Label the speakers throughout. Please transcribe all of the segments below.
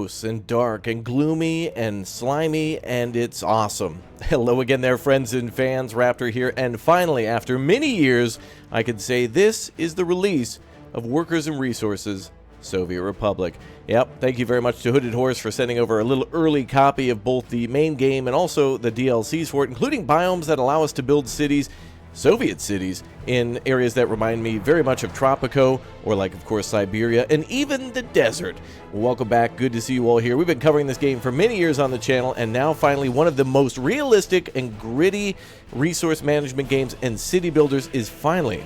Speaker 1: gross and dark and gloomy and slimy, and it's awesome. Hello again there, friends and fans. Raptor here, and finally, after many years, I can say this is the release of Workers and Resources Soviet Republic. Yep, thank you very much to Hooded Horse for sending over a little early copy of both the main game and also the DLCs for it, including biomes that allow us to build cities, Soviet cities, in areas that remind me very much of Tropico, or like, of course, Siberia, and even the desert. Welcome back. Good to see you all here. We've been covering this game for many years on the channel, and now finally one of the most realistic and gritty resource management games and city builders is finally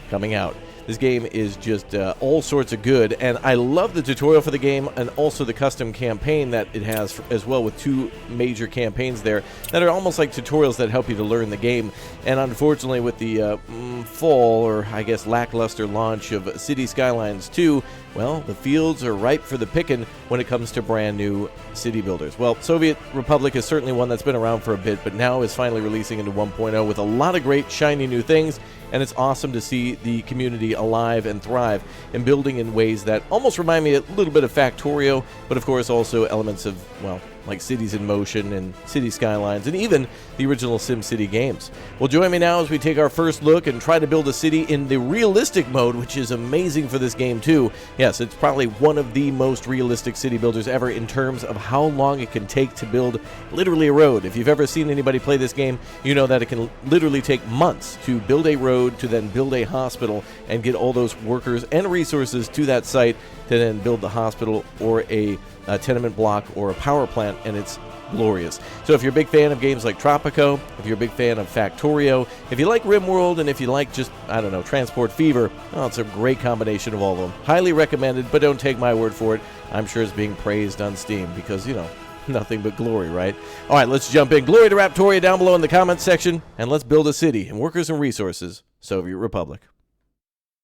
Speaker 1: coming out. This game is just all sorts of good, and I love the tutorial for the game and also the custom campaign that it has as well, with two major campaigns there that are almost like tutorials that help you to learn the game. And unfortunately, with the fall, or I guess lackluster launch of City Skylines 2, well, the fields are ripe for the picking when it comes to brand new city builders. Well, Soviet Republic is certainly one that's been around for a bit, but now is finally releasing into 1.0 with a lot of great shiny new things, and it's awesome to see the community alive and thrive and building in ways that almost remind me a little bit of Factorio, but of course also elements of, well, like Cities in Motion and City Skylines, and even the original SimCity games. Well, join me now as we take our first look and try to build a city in the realistic mode, which is amazing for this game too. Yes, it's probably one of the most realistic city builders ever in terms of how long it can take to build literally a road. If you've ever seen anybody play this game, you know that it can literally take months to build a road, to then build a hospital, and get all those workers and resources to that site to then build the hospital or a tenement block or a power plant, and it's glorious. So if you're a big fan of games like Tropico, if you're a big fan of Factorio, if you like RimWorld, and if you like just, I don't know, Transport Fever, well, it's a great combination of all of them. Highly recommended, but don't take my word for it. I'm sure it's being praised on Steam because, you know, nothing but glory, right? All right, let's jump in. Glory to Raptoria down below in the comments section, and let's build a city in Workers and Resources Soviet Republic.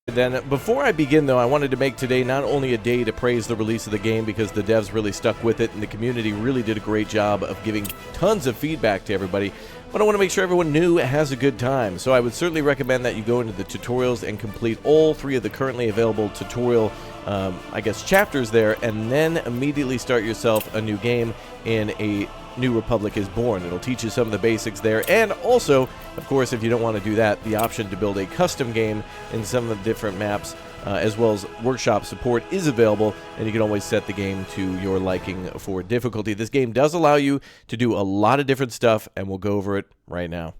Speaker 1: Then, before I begin, though, I wanted to make today not only a day to praise the release of the game, because the devs really stuck with it and the community really did a great job of giving tons of feedback to everybody, but I want to make sure everyone new has a good time. So I would certainly recommend that you go into the tutorials and complete all 3 of the currently available tutorial I guess chapters there, and then immediately start yourself a new game in a New Republic is Born. It'll teach you some of the basics there, and also, of course, if you don't want to do that, the option to build a custom game in some of the different maps, as well as workshop support is available, and you can always set the game to your liking for difficulty. This game does allow you to do a lot of different stuff, and we'll go over it right now.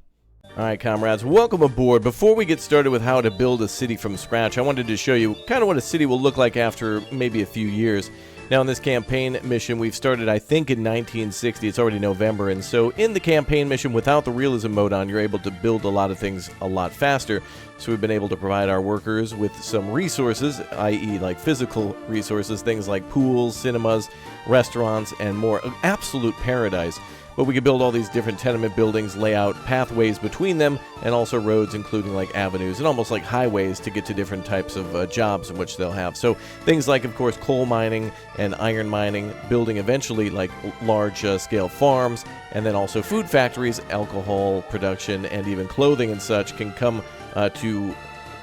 Speaker 1: Alright, comrades, welcome aboard. Before we get started with how to build a city from scratch, I wanted to show you kind of what a city will look like after maybe a few years. Now, in this campaign mission, we've started, I think, in 1960. It's already November, and so in the campaign mission, without the realism mode on, you're able to build a lot of things a lot faster. So we've been able to provide our workers with some resources, i.e. like physical resources, things like pools, cinemas, restaurants, and more. An absolute paradise. But we can build all these different tenement buildings, lay out pathways between them, and also roads, including like avenues and almost like highways to get to different types of jobs in which they'll have. So things like, of course, coal mining and iron mining, building eventually like large-scale farms, and then also food factories, alcohol production, and even clothing and such can come to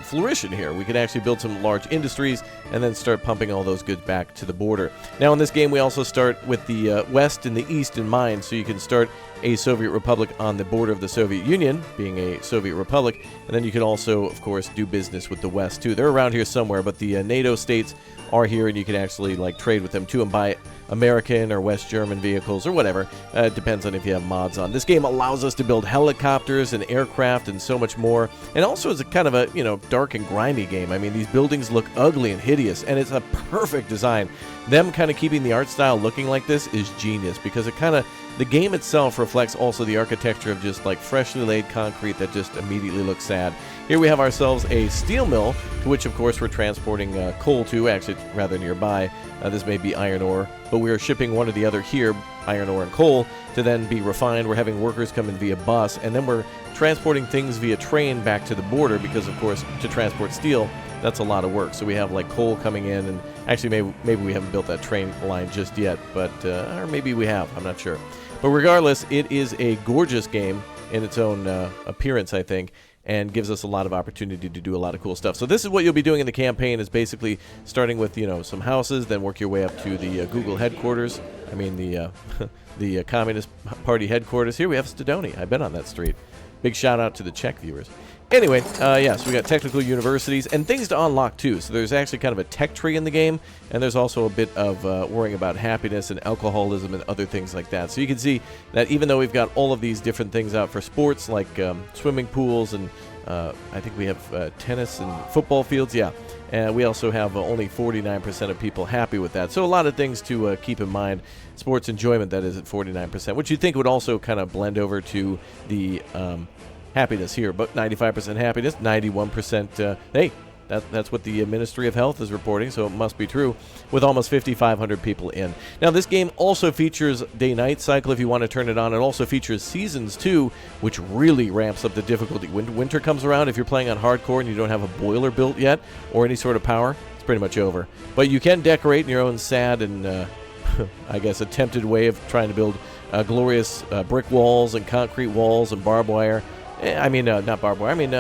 Speaker 1: flourish in here. We can actually build some large industries and then start pumping all those goods back to the border. Now in this game we also start with the west and the east in mind, so you can start a Soviet Republic on the border of the Soviet Union, being a Soviet Republic, and then you can also, of course, do business with the west too. They're around here somewhere, but the NATO states are here, and you can actually like trade with them too and buy American or West German vehicles or whatever. It depends on if you have mods on. This game allows us to build helicopters and aircraft and so much more, and also is a kind of a, you know, dark and grimy game. I mean, these buildings look ugly and hideous, and it's a perfect design. Them kind of keeping the art style looking like this is genius, because it kind of, the game itself reflects also the architecture of just like freshly laid concrete that just immediately looks sad. Here we have ourselves a steel mill, to which of course we're transporting coal to, actually it's rather nearby. This may be iron ore, but we are shipping one or the other here, iron ore and coal, to then be refined. We're having workers come in via bus, and then we're transporting things via train back to the border, because of course to transport steel, that's a lot of work. So we have like coal coming in, and actually maybe we haven't built that train line just yet, but or maybe we have, I'm not sure. But regardless, it is a gorgeous game in its own appearance, I think. and gives us a lot of opportunity to do a lot of cool stuff. So this is what you'll be doing in the campaign, is basically starting with, some houses, then work your way up to the Google headquarters. I mean, the the Communist Party headquarters. Here we have Stodoni. I've been on that street. Big shout out to the Czech viewers. Anyway, so we got technical universities and things to unlock too. So there's actually kind of a tech tree in the game, and there's also a bit of worrying about happiness and alcoholism and other things like that. So you can see that even though we've got all of these different things out for sports, like swimming pools and I think we have tennis and football fields, and we also have only 49% of people happy with that. So a lot of things to keep in mind. Sports enjoyment, that is, at 49%, which you'd think would also kind of blend over to the happiness here, but 95% happiness, 91%, hey, that's what the Ministry of Health is reporting, so it must be true, with almost 5,500 people in. Now, this game also features day-night cycle if you want to turn it on. It also features seasons, too, which really ramps up the difficulty. When winter comes around, if you're playing on hardcore and you don't have a boiler built yet or any sort of power, it's pretty much over. But you can decorate in your own sad and, I guess, attempted way of trying to build glorious brick walls and concrete walls and barbed wire. I mean, not barbed wire. I mean,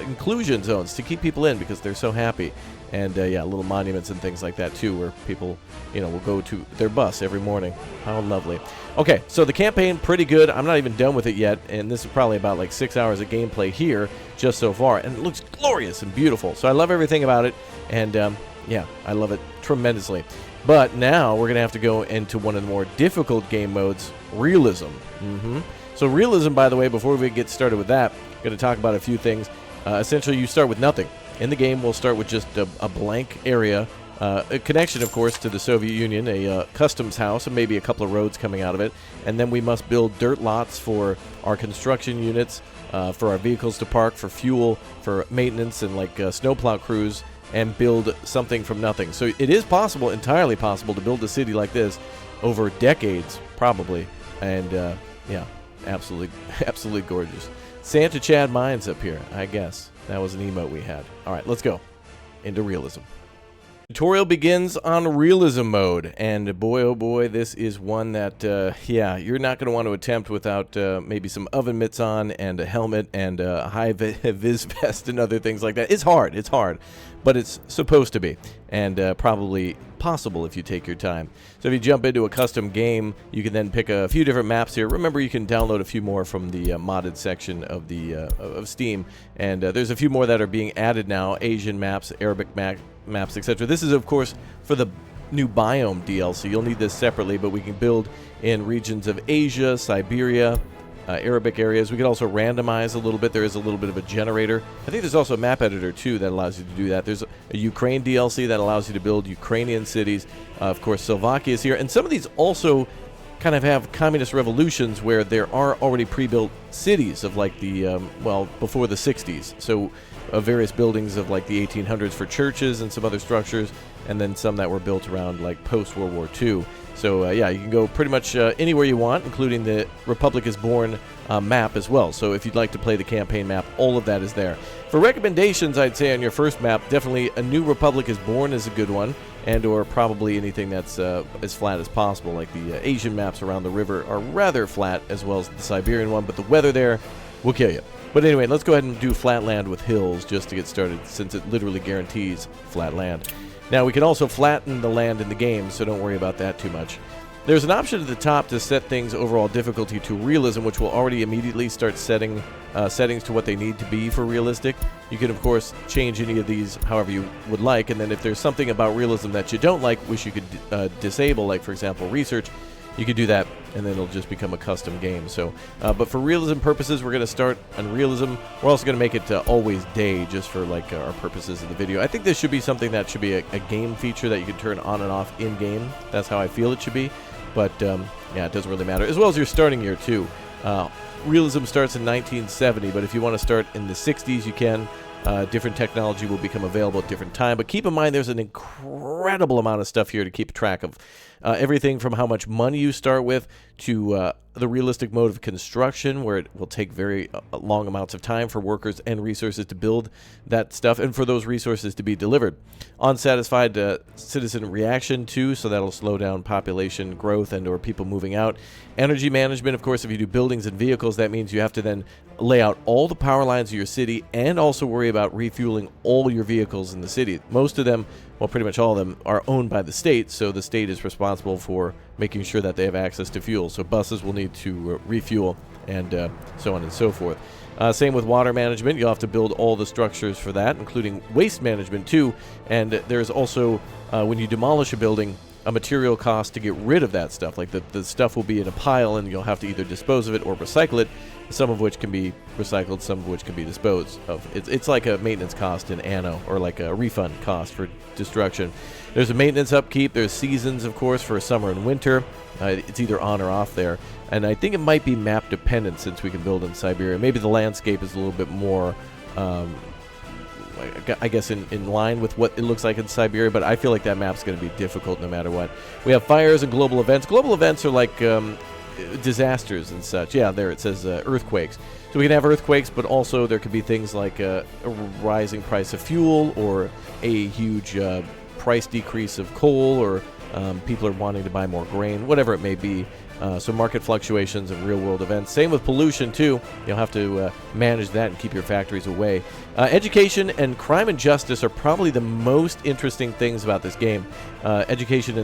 Speaker 1: inclusion zones to keep people in because they're so happy. And, little monuments and things like that, too, where people, will go to their bus every morning. How lovely. Okay, so the campaign, pretty good. I'm not even done with it yet, and this is probably about, 6 hours of gameplay here just so far. And it looks glorious and beautiful. So I love everything about it, and, I love it tremendously. But now we're going to have to go into one of the more difficult game modes, realism. So realism, by the way, before we get started with that, I'm going to talk about a few things. Essentially, you start with nothing. In the game, we'll start with just a blank area, a connection, of course, to the Soviet Union, a customs house, and maybe a couple of roads coming out of it. And then we must build dirt lots for our construction units, for our vehicles to park, for fuel, for maintenance, and snowplow crews, and build something from nothing. So it is possible, entirely possible, to build a city like this over decades, probably. And, absolutely gorgeous. Santa Chad Mines up here, I guess. That was an emote we had. All right, let's go into realism. Tutorial begins on realism mode, and boy, oh boy, this is one that, you're not going to want to attempt without maybe some oven mitts on and a helmet and a high vis vest and other things like that. It's hard, but it's supposed to be, and probably possible if you take your time. So if you jump into a custom game, you can then pick a few different maps here. Remember, you can download a few more from the modded section of the of Steam, and there's a few more that are being added now: Asian maps, Arabic maps, etc. This is, of course, for the new biome DLC. You'll need this separately, but we can build in regions of Asia, Siberia, Arabic areas. We can also randomize a little bit. There is a little bit of a generator. I think there's also a map editor, too, that allows you to do that. There's a Ukraine DLC that allows you to build Ukrainian cities. Of course, Slovakia is here. And some of these also kind of have communist revolutions where there are already pre-built cities of before the 60s. So various buildings of the 1800s for churches and some other structures, and then some that were built around post-World War II. So, you can go pretty much anywhere you want, including the Republic is Born map as well. So if you'd like to play the campaign map, all of that is there. For recommendations, I'd say on your first map, definitely A New Republic is Born is a good one, and or probably anything that's as flat as possible. Like the Asian maps around the river are rather flat, as well as the Siberian one, but the weather there will kill you. But anyway, let's go ahead and do flat land with hills just to get started, since it literally guarantees flat land. Now, we can also flatten the land in the game, so don't worry about that too much. There's an option at the top to set things overall difficulty to realism, which will already immediately start setting settings to what they need to be for realistic. You can, of course, change any of these however you would like, and then if there's something about realism that you don't like, wish you could disable, like, for example, research, you could do that, and then it'll just become a custom game. So, but for realism purposes, we're going to start on realism. We're also going to make it always day, just for our purposes of the video. I think this should be something that should be a game feature that you can turn on and off in game. That's how I feel it should be. But it doesn't really matter. As well as your starting year too. Realism starts in 1970, but if you want to start in the 60s, you can. Different technology will become available at different time, but keep in mind there's an incredible amount of stuff here to keep track of. Everything from how much money you start with to the realistic mode of construction, where it will take very long amounts of time for workers and resources to build that stuff and for those resources to be delivered. Unsatisfied citizen reaction too, so that'll slow down population growth and or people moving out. Energy management, of course, if you do buildings and vehicles, that means you have to then lay out all the power lines of your city and also worry about refueling all your vehicles in the city. Most of them, well, pretty much all of them, are owned by the state, so the state is responsible for making sure that they have access to fuel. So buses will need to refuel and so on and so forth. Same with water management. You'll have to build all the structures for that, including waste management too. And there's also, when you demolish a building, a material cost to get rid of that stuff. Like the stuff will be in a pile and you'll have to either dispose of it or recycle it, some of which can be recycled, some of which can be disposed of. It's like a maintenance cost in Anno, or like a refund cost for destruction. There's a maintenance upkeep. There's seasons, of course, for summer and winter. It's either on or off there. And I think it might be map dependent since we can build in Siberia. Maybe the landscape is a little bit more I guess in line with what it looks like in Siberia, but I feel like that map's going to be difficult no matter what. We have fires and global events. Global events are like disasters and such. Yeah, there it says earthquakes. So we can have earthquakes, but also there could be things like a rising price of fuel, or a huge price decrease of coal, or people are wanting to buy more grain, whatever it may be. So market fluctuations and real-world events. Same with pollution, too. You'll have to manage that and keep your factories away. Education and crime and justice are probably the most interesting things about this game. Education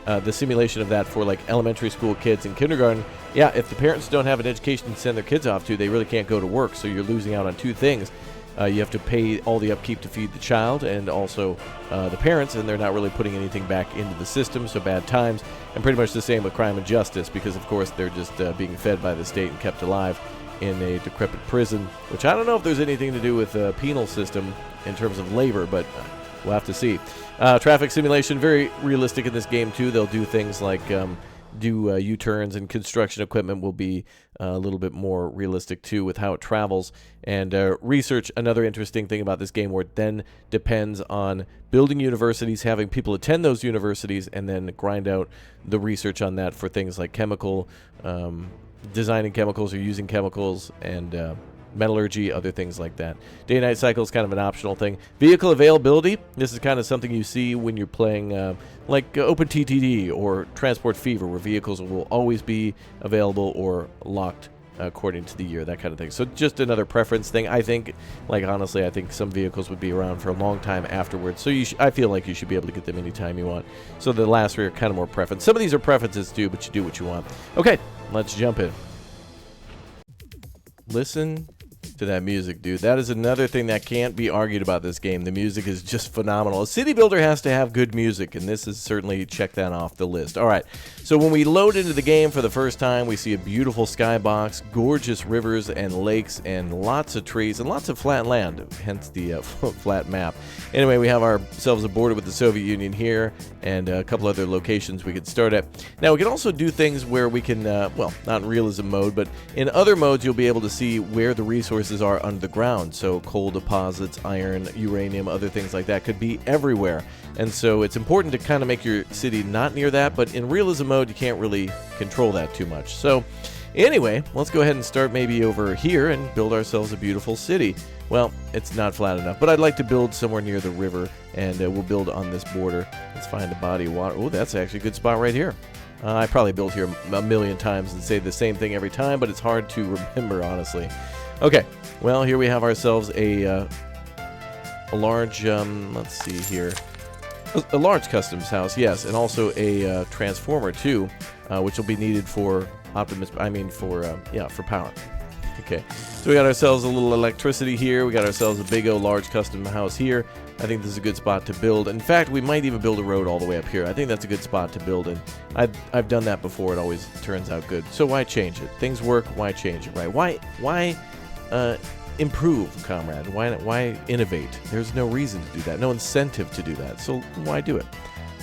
Speaker 1: and the simulation of that for like elementary school kids and kindergarten. Yeah, if the parents don't have an education to send their kids off to, they really can't go to work, so you're losing out on two things. You have to pay all the upkeep to feed the child and also the parents, and they're not really putting anything back into the system, so bad times. And pretty much the same with crime and justice, because of course they're just being fed by the state and kept alive in a decrepit prison, which I don't know if there's anything to do with the penal system in terms of labor, but we'll have to see. Traffic simulation, very realistic in this game too. They'll do things like do U-turns, and construction equipment will be a little bit more realistic too with how it travels. And research, another interesting thing about this game, where it then depends on building universities, having people attend those universities, and then grind out the research on that for things like chemical, designing chemicals or using chemicals, and metallurgy, other things like that. Day-night cycle is kind of an optional thing. Vehicle availability, this is kind of something you see when you're playing like OpenTTD or Transport Fever, where vehicles will always be available or locked according to the year, that kind of thing. So just another preference thing. I think, like honestly, I think some vehicles would be around for a long time afterwards. So I feel like you should be able to get them anytime you want. So the last three are kind of more preference. Some of these are preferences too, but you do what you want. Okay, let's jump in. Listen to that music, dude. That is another thing that can't be argued about this game. The music is just phenomenal. A city builder has to have good music, and this is certainly check that off the list. All right, so when we load into the game for the first time, we see a beautiful skybox, gorgeous rivers and lakes, and lots of trees and lots of flat land, hence the flat map. Anyway, we have ourselves a border with the Soviet Union here, and a couple other locations we could start at. Now, we can also do things where we can, well, not in realism mode, but in other modes, you'll be able to see where the resources are under the ground. So coal deposits, iron, uranium, other things like that could be everywhere. And so it's important to kind of make your city not near that, but in realism mode, you can't really control that too much. So anyway, let's go ahead and start maybe over here and build ourselves a beautiful city. Well, it's not flat enough, but I'd like to build somewhere near the river, and we'll build on this border. Let's find a body of water. Oh, that's actually a good spot right here. I probably built here a million times and say the same thing every time, but it's hard to remember, honestly. Okay, well, here we have ourselves a large, let's see here, a large customs house, yes, and also a transformer too, which will be needed for for power. Okay, so we got ourselves a little electricity here. We got ourselves a big old large custom house here. I think this is a good spot to build. In fact, we might even build a road all the way up here. I think that's a good spot to build in. I've done that before. It always turns out good. So why change it? Things work. Why change it? Right? Why improve, comrade? Why innovate? There's no reason to do that. No incentive to do that. So why do it?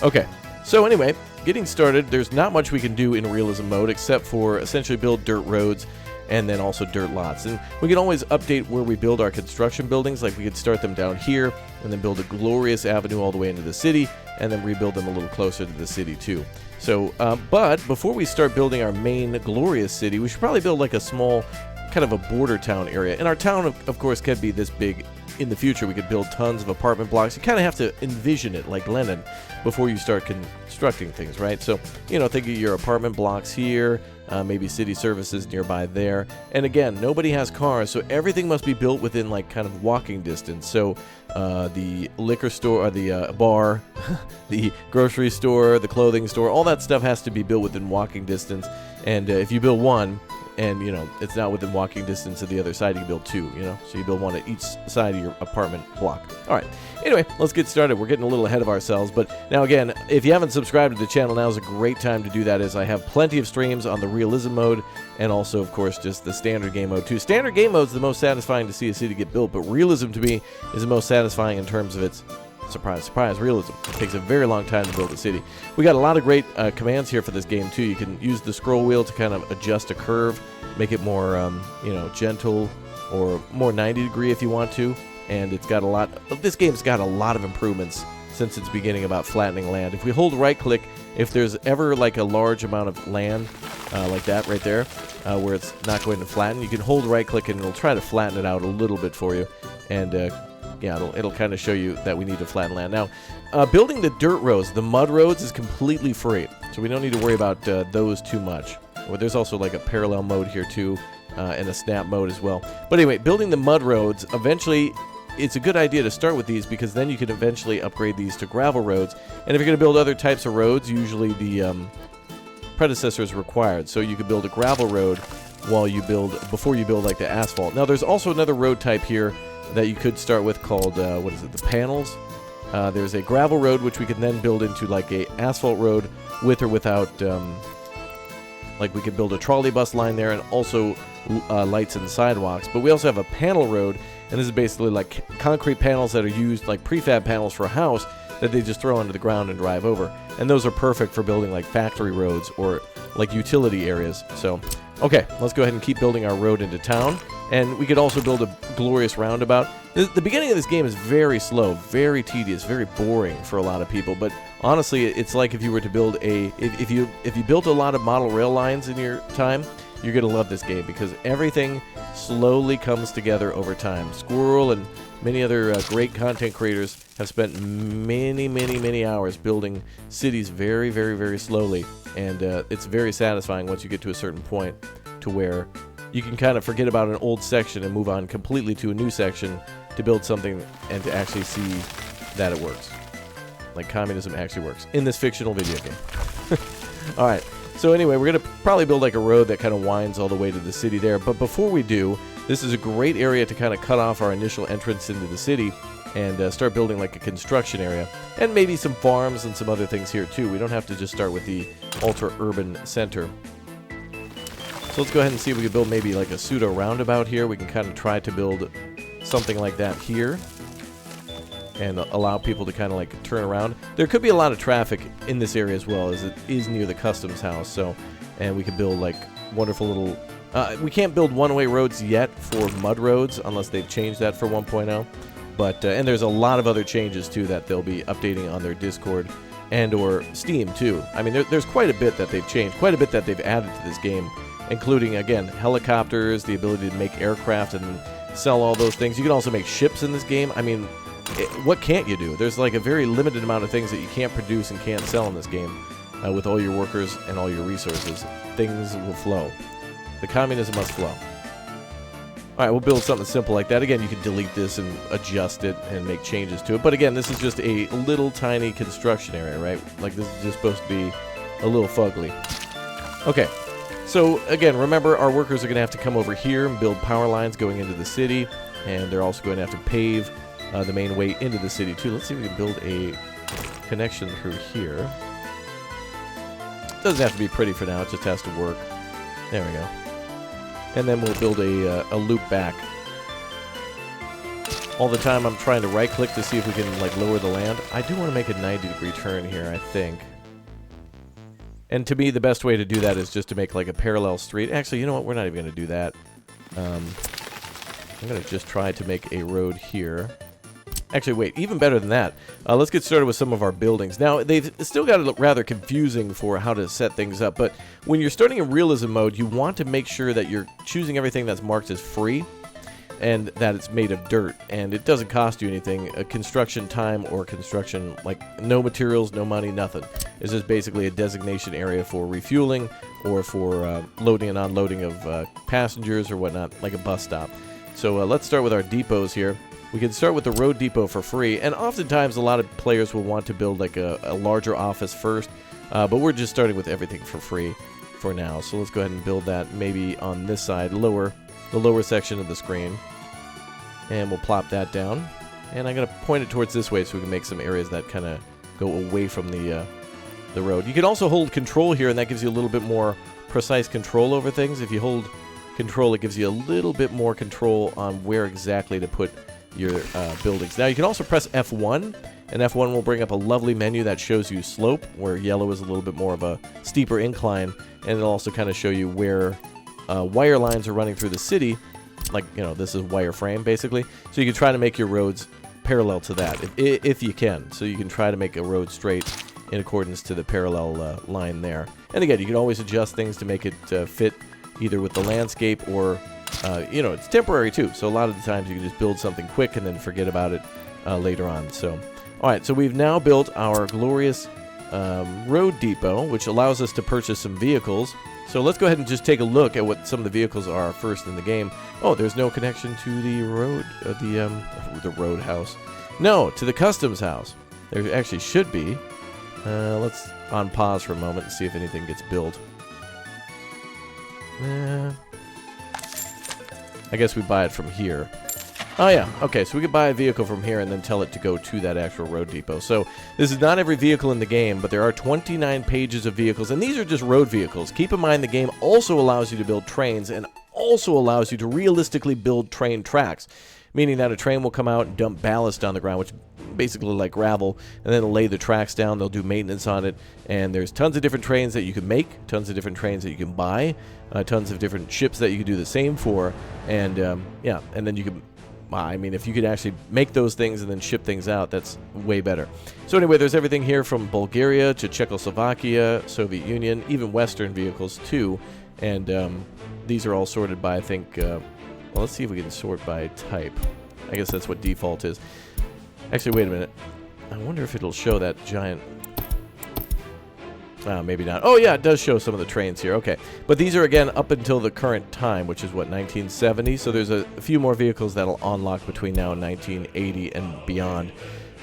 Speaker 1: Okay. So anyway, getting started. There's not much we can do in realism mode except for essentially build dirt roads and then also dirt lots. And we can always update where we build our construction buildings. Like we could start them down here and then build a glorious avenue all the way into the city and then rebuild them a little closer to the city too. So, but before we start building our main glorious city, we should probably build like a small kind of a border town area. And our town, of course, can be this big. In the future, we could build tons of apartment blocks. You kind of have to envision it like Lenin before you start constructing things, right? So, you know, think of your apartment blocks here, maybe city services nearby there. And again, nobody has cars, so everything must be built within like kind of walking distance. So the liquor store, or the bar, the grocery store, the clothing store, all that stuff has to be built within walking distance. And if you build one, and, you know, it's not within walking distance of the other side, you can build two, you know? So you build one at each side of your apartment block. All right. Anyway, let's get started. We're getting a little ahead of ourselves. But now, again, if you haven't subscribed to the channel, now is a great time to do that, as I have plenty of streams on the realism mode and also, of course, just the standard game mode, too. Standard game mode is the most satisfying to see a city get built, but realism, to me, is the most satisfying in terms of its surprise, surprise, realism. It takes a very long time to build a city. We got a lot of great commands here for this game, too. You can use the scroll wheel to kind of adjust a curve, make it more, you know, gentle, or more 90 degree if you want to. And it's got a lot, this game's got a lot of improvements since its beginning about flattening land. If we hold right click, if there's ever like a large amount of land, like that right there, where it's not going to flatten, you can hold right click and it'll try to flatten it out a little bit for you. And, yeah, it'll kind of show you that we need to flatten land. Now, building the dirt roads, the mud roads, is completely free, so we don't need to worry about those too much. Well, there's also like a parallel mode here too, and a snap mode as well. But anyway, building the mud roads, eventually, it's a good idea to start with these, because then you can eventually upgrade these to gravel roads. And if you're going to build other types of roads, usually the predecessor is required. So you could build a gravel road before you build like the asphalt. Now, there's also another road type here that you could start with called, what is it, the panels. There's a gravel road, which we can then build into like a asphalt road with or without, like we could build a trolley bus line there, and also lights and sidewalks. But we also have a panel road, and this is basically like concrete panels that are used, like prefab panels for a house, that they just throw onto the ground and drive over. And those are perfect for building like factory roads or like utility areas. So, okay, let's go ahead and keep building our road into town. And we could also build a glorious roundabout. The beginning of this game is very slow, very tedious, very boring for a lot of people. But honestly, it's like if you were to build if you built a lot of model rail lines in your time, you're going to love this game, because everything slowly comes together over time. Squirrel and many other great content creators have spent many hours building cities very, very, very slowly. And it's very satisfying once you get to a certain point to where you can kind of forget about an old section and move on completely to a new section to build something and to actually see that it works. Like communism actually works in this fictional video game. Alright, so anyway, we're going to probably build like a road that kind of winds all the way to the city there. But before we do, this is a great area to kind of cut off our initial entrance into the city and start building like a construction area. And maybe some farms and some other things here too. We don't have to just start with the ultra-urban center. So let's go ahead and see if we can build maybe like a pseudo roundabout here. We can kind of try to build something like that here and allow people to kind of like turn around. There could be a lot of traffic in this area as well, as it is near the customs house. So, and we could build like wonderful little, we can't build one-way roads yet for mud roads unless they've changed that for 1.0. But, and there's a lot of other changes too that they'll be updating on their Discord and or Steam too. I mean, there's quite a bit that they've changed, quite a bit that they've added to this game, including, again, helicopters, the ability to make aircraft and sell all those things. You can also make ships in this game. I mean, what can't you do? There's like a very limited amount of things that you can't produce and can't sell in this game. With all your workers and all your resources, things will flow. The communism must flow. Alright, we'll build something simple like that. Again, you can delete this and adjust it and make changes to it. But again, this is just a little tiny construction area, right? Like, this is just supposed to be a little fugly. Okay. So, again, remember, our workers are going to have to come over here and build power lines going into the city, and they're also going to have to pave the main way into the city, too. Let's see if we can build a connection through here. It doesn't have to be pretty for now, it just has to work. There we go. And then we'll build a loop back. All the time I'm trying to right-click to see if we can, like, lower the land. I do want to make a 90-degree turn here, I think. And to me, the best way to do that is just to make like a parallel street. Actually, you know what? We're not even going to do that. I'm going to just try to make a road here. Actually, wait, even better than that. Let's get started with some of our buildings. Now, they've still got it rather confusing for how to set things up, but when you're starting in realism mode, you want to make sure that you're choosing everything that's marked as free and that it's made of dirt, and it doesn't cost you anything. Construction time or construction, like no materials, no money, nothing. It's just basically a designation area for refueling or for loading and unloading of passengers or whatnot, like a bus stop. So let's start with our depots here. We can start with the road depot for free, and oftentimes a lot of players will want to build like a larger office first, but we're just starting with everything for free for now. So let's go ahead and build that maybe on this side, the lower section of the screen, and we'll plop that down. And I'm going to point it towards this way so we can make some areas that kind of go away from the road. You can also hold control here, and that gives you a little bit more precise control over things. If you hold control, it gives you a little bit more control on where exactly to put your buildings. Now you can also press F1, and F1 will bring up a lovely menu that shows you slope, where yellow is a little bit more of a steeper incline, and it'll also kind of show you where wire lines are running through the city, like, you know, this is wireframe basically, so you can try to make your roads parallel to that if you can. So you can try to make a road straight in accordance to the parallel line there. And again, you can always adjust things to make it fit either with the landscape or you know, it's temporary too, so a lot of the times you can just build something quick and then forget about it later on. So, alright, so we've now built our glorious road depot, which allows us to purchase some vehicles. So let's go ahead and just take a look at what some of the vehicles are first in the game. Oh, there's no connection to the road, the roadhouse. No, to the customs house. There actually should be. Let's on pause for a moment and see if anything gets built. I guess we buy it from here. Oh yeah, okay, so we could buy a vehicle from here and then tell it to go to that actual road depot. So this is not every vehicle in the game, but there are 29 pages of vehicles, and these are just road vehicles. Keep in mind the game also allows you to build trains and also allows you to realistically build train tracks, meaning that a train will come out and dump ballast on the ground, which basically like gravel, and then they'll lay the tracks down, they'll do maintenance on it, and there's tons of different trains that you can make, tons of different trains that you can buy, tons of different ships that you can do the same for, and yeah, and then you can, I mean, if you could actually make those things and then ship things out, that's way better. So anyway, there's everything here from Bulgaria to Czechoslovakia, Soviet Union, even Western vehicles too, and these are all sorted by, I think, well, let's see if we can sort by type. I guess that's what default is. Actually, wait a minute. I wonder if it'll show that giant... maybe not. Oh, yeah, it does show some of the trains here. Okay. But these are, again, up until the current time, which is, what, 1970? So there's a few more vehicles that'll unlock between now and 1980 and beyond.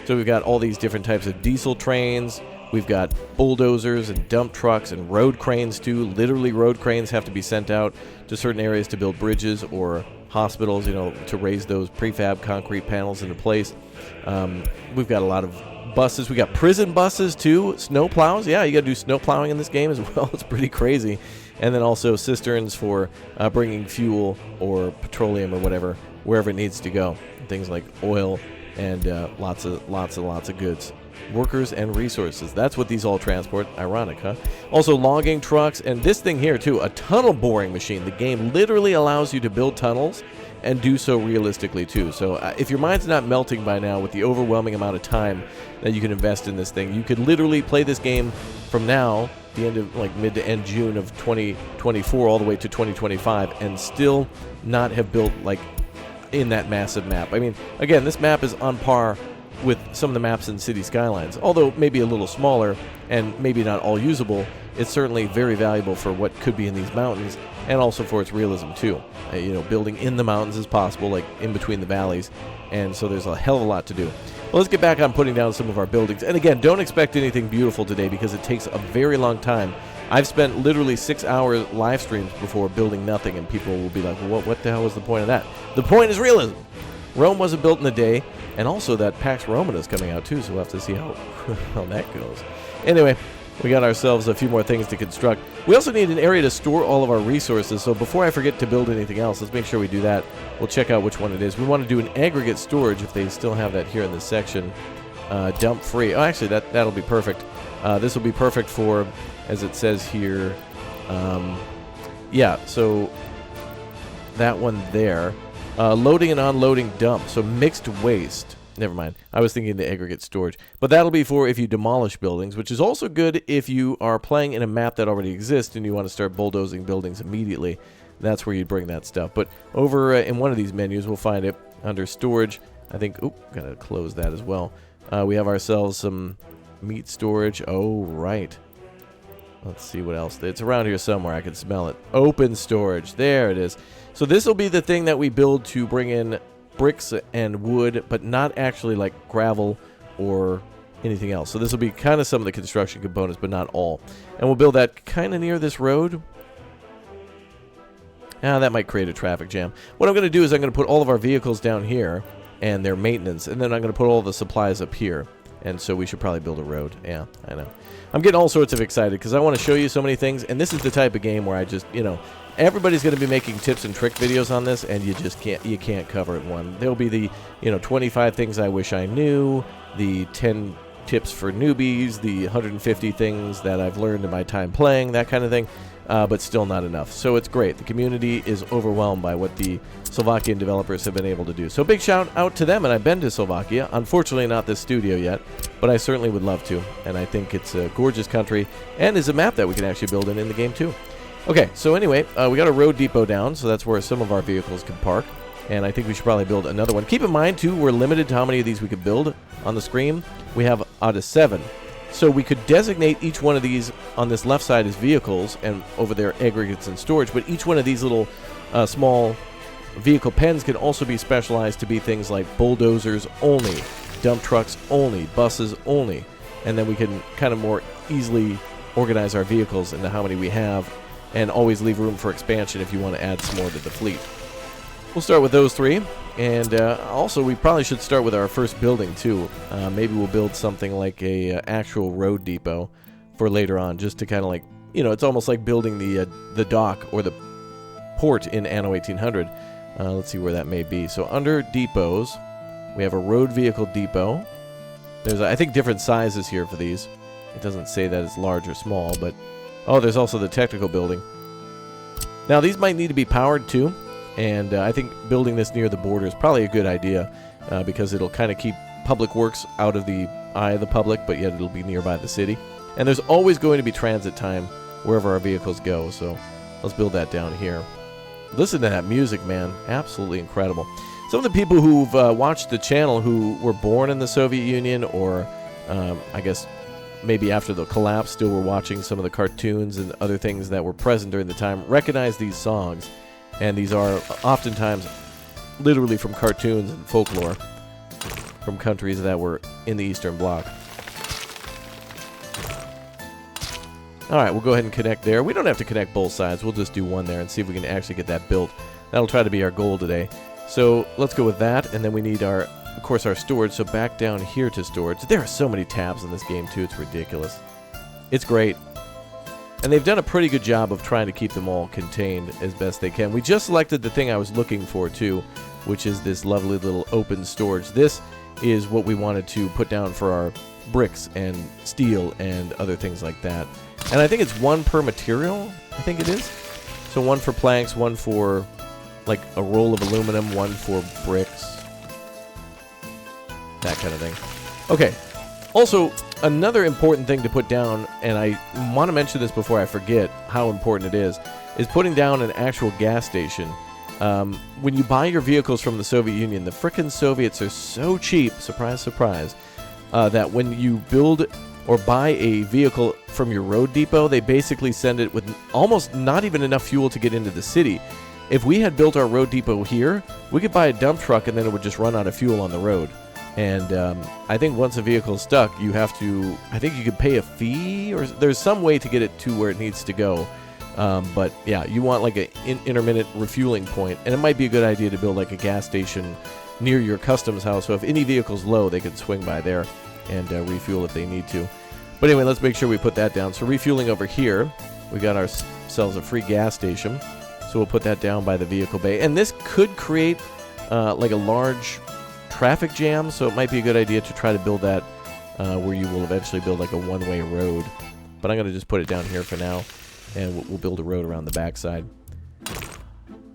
Speaker 1: So we've got all these different types of diesel trains. We've got bulldozers and dump trucks and road cranes, too. Literally, road cranes have to be sent out to certain areas to build bridges or hospitals, you know, to raise those prefab concrete panels into place. We've got a lot of buses. We got prison buses too. Snow plows. Yeah, you got to do snow plowing in this game as well. It's pretty crazy. And then also cisterns for bringing fuel or petroleum or whatever wherever it needs to go. Things like oil and lots of goods. Workers and resources. That's what these all transport. Ironic, huh? Also logging trucks, and this thing here too, a tunnel boring machine. The game literally allows you to build tunnels and do so realistically too. So if your mind's not melting by now with the overwhelming amount of time that you can invest in this thing, you could literally play this game from now, the end of like mid to end June of 2024 all the way to 2025 and still not have built like in that massive map. I mean, again, this map is on par with some of the maps in City Skylines, although maybe a little smaller and maybe not all usable. It's certainly very valuable for what could be in these mountains and also for its realism too. You know, building in the mountains is possible, like in between the valleys, and so there's a hell of a lot to do. Well, let's get back on putting down some of our buildings. And again, don't expect anything beautiful today because it takes a very long time. I've spent literally 6-hour live streams before building nothing, and people will be like, well, what the hell was the point of that? The point is realism. Rome wasn't built in a day, and also that Pax Romana is coming out too, so we'll have to see how that goes. Anyway, we got ourselves a few more things to construct. We also need an area to store all of our resources, so before I forget to build anything else, let's make sure we do that. We'll check out which one it is. We want to do an aggregate storage, if they still have that here in this section. Dump free. Oh, actually, that'll be perfect. This will be perfect for as it says here. Yeah, so that one there. Loading and unloading dump, so mixed waste. Never mind. I was thinking the aggregate storage. But that'll be for if you demolish buildings, which is also good if you are playing in a map that already exists and you want to start bulldozing buildings immediately. That's where you'd bring that stuff. But over in one of these menus, we'll find it under storage. I think, gotta close that as well. We have ourselves some meat storage. Oh, right. Let's see what else. It's around here somewhere. I can smell it. Open storage. There it is. So this will be the thing that we build to bring in bricks and wood, but not actually like gravel or anything else. So this will be kind of some of the construction components, but not all. And we'll build that kind of near this road. That might create a traffic jam. What I'm going to do is I'm going to put all of our vehicles down here and their maintenance, and then I'm going to put all the supplies up here. And so we should probably build a road. Yeah, I know. I'm getting all sorts of excited because I want to show you so many things, and this is the type of game where I just, everybody's going to be making tips and trick videos on this, and you just can't cover it one. There'll be the, 25 things I wish I knew, the 10 tips for newbies, the 150 things that I've learned in my time playing, that kind of thing, but still not enough. So it's great. The community is overwhelmed by what the Slovakian developers have been able to do. So big shout out to them, and I've been to Slovakia. Unfortunately, not this studio yet, but I certainly would love to, and I think it's a gorgeous country, and is a map that we can actually build in the game too. Okay, so anyway, we got a road depot down, so that's where some of our vehicles can park. And I think we should probably build another one. Keep in mind, too, we're limited to how many of these we could build on the screen. We have out of 7. So we could designate each one of these on this left side as vehicles, and over there aggregates and storage. But each one of these little small vehicle pens can also be specialized to be things like bulldozers only, dump trucks only, buses only. And then we can kind of more easily organize our vehicles into how many we have, and always leave room for expansion if you want to add some more to the fleet. We'll start with those 3, and also we probably should start with our first building too. Maybe we'll build something like a actual road depot for later on, just to kind of like, it's almost like building the dock or the port in Anno 1800. Let's see where that may be. So under depots, we have a road vehicle depot. There's, I think, different sizes here for these. It doesn't say that it's large or small, but there's also the technical building. Now these might need to be powered too. And I think building this near the border is probably a good idea because it'll kind of keep public works out of the eye of the public, but yet it'll be nearby the city. And there's always going to be transit time wherever our vehicles go, so let's build that down here. Listen to that music, man. Absolutely incredible. Some of the people who've watched the channel who were born in the Soviet Union, or I guess maybe after the collapse still were watching some of the cartoons and other things that were present during the time, recognize these songs. And these are oftentimes literally from cartoons and folklore from countries that were in the Eastern Bloc. Alright, we'll go ahead and connect there. We don't have to connect both sides. We'll just do one there and see if we can actually get that built. That'll try to be our goal today. So let's go with that, and then we need of course, our storage. So back down here to storage. There are so many tabs in this game too. It's ridiculous. It's great. And they've done a pretty good job of trying to keep them all contained as best they can. We just selected the thing I was looking for, too, which is this lovely little open storage. This is what we wanted to put down for our bricks and steel and other things like that. And I think it's 1 per material, I think it is. So 1 for planks, 1 for, like, a roll of aluminum, 1 for bricks. That kind of thing. Okay. Also, another important thing to put down, and I want to mention this before I forget how important it is putting down an actual gas station. When you buy your vehicles from the Soviet Union, the frickin' Soviets are so cheap, surprise, surprise, that when you build or buy a vehicle from your road depot, they basically send it with almost not even enough fuel to get into the city. If we had built our road depot here, we could buy a dump truck and then it would just run out of fuel on the road. And I think once a vehicle's stuck, you have to, I think you could pay a fee, or there's some way to get it to where it needs to go. But yeah, you want like an intermittent refueling point, and it might be a good idea to build like a gas station near your customs house, so if any vehicle's low, they can swing by there and refuel if they need to. But anyway, let's make sure we put that down. So refueling over here, we got ourselves a free gas station, so we'll put that down by the vehicle bay. And this could create like a large traffic jam, so it might be a good idea to try to build that where you will eventually build like a one-way road but I'm going to just put it down here for now, and we'll build a road around the backside.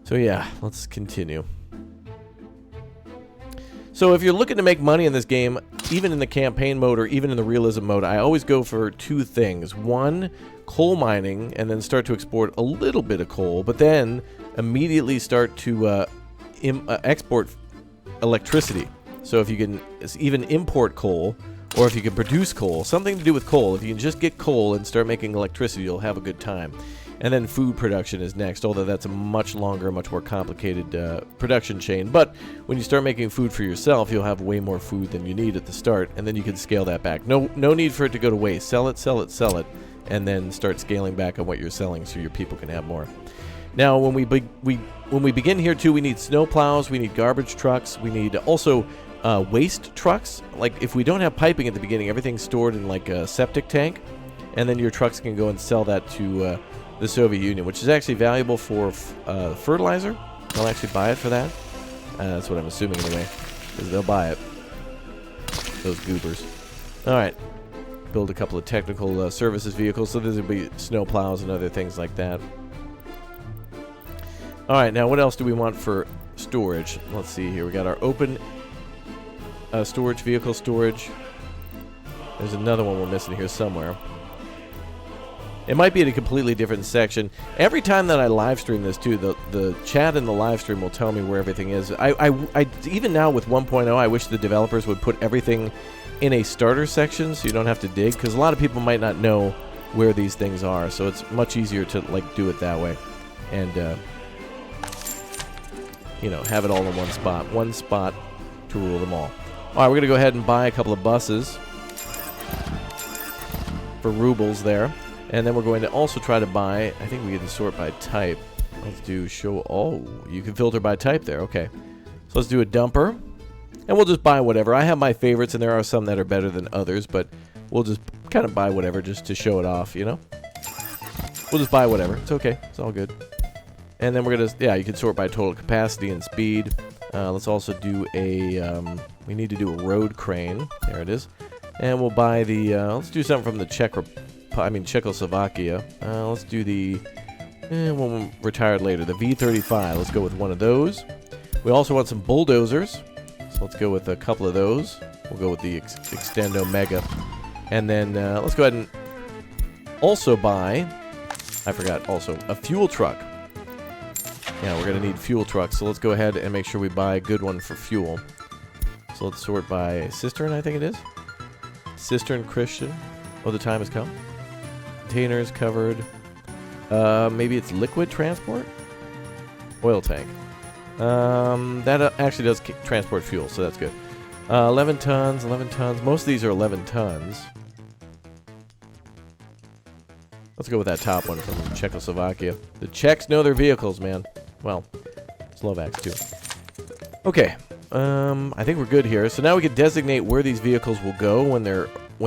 Speaker 1: So yeah, let's continue. So if you're looking to make money in this game, even in the campaign mode or even in the realism mode, I always go for two things. One, coal mining, and then start to export a little bit of coal, but then immediately start to export electricity. So if you can even import coal, or if you can produce coal, something to do with coal. If you can just get coal and start making electricity, you'll have a good time. And then food production is next, although that's a much longer, much more complicated production chain. But when you start making food for yourself, you'll have way more food than you need at the start, and then you can scale that back. No need for it to go to waste. Sell it, sell it, sell it, and then start scaling back on what you're selling so your people can have more. Now, when we begin here too, we need snow plows, we need garbage trucks, we need also waste trucks. Like if we don't have piping at the beginning, everything's stored in like a septic tank, and then your trucks can go and sell that to the Soviet Union, which is actually valuable for fertilizer. They'll actually buy it for that. That's what I'm assuming anyway, because they'll buy it. Those goobers. All right. Build a couple of technical services vehicles, so there'll be snow plows and other things like that. All right, now what else do we want for storage? Let's see here. We got our open storage, vehicle storage. There's another one we're missing here somewhere. It might be in a completely different section. Every time that I live stream this too, the chat in the live stream will tell me where everything is. I even now with 1.0, I wish the developers would put everything in a starter section so you don't have to dig, because a lot of people might not know where these things are, so it's much easier to like do it that way and you know, have it all in one spot to rule them all. All right, we're gonna go ahead and buy a couple of buses for rubles there. And then we're going to also try to buy, I think we can sort by type. Let's do show, oh, you can filter by type there, okay. So let's do a dumper, and we'll just buy whatever. I have my favorites, and there are some that are better than others, but we'll just kind of buy whatever just to show it off, you know? We'll just buy whatever, it's okay, it's all good. And then we're gonna, yeah, you can sort by total capacity and speed. Let's also do a, we need to do a road crane, there it is. And we'll buy the, let's do something from the Czechoslovakia. Let's do the one retired later, the V35. Let's go with one of those. We also want some bulldozers, so let's go with a couple of those. We'll go with the Extendo Mega. And then let's go ahead and also buy, I forgot, also a fuel truck. Yeah, we're going to need fuel trucks, so let's go ahead and make sure we buy a good one for fuel. So let's sort by cistern, I think it is. Cistern Christian. Oh, the time has come. Containers covered. Maybe it's liquid transport? Oil tank. That actually does transport fuel, so that's good. 11 tons, 11 tons. Most of these are 11 tons. Let's go with that top one from Czechoslovakia. The Czechs know their vehicles, man. Well, Slovaks too. Okay. I think we're good here. So now we can designate where these vehicles will go when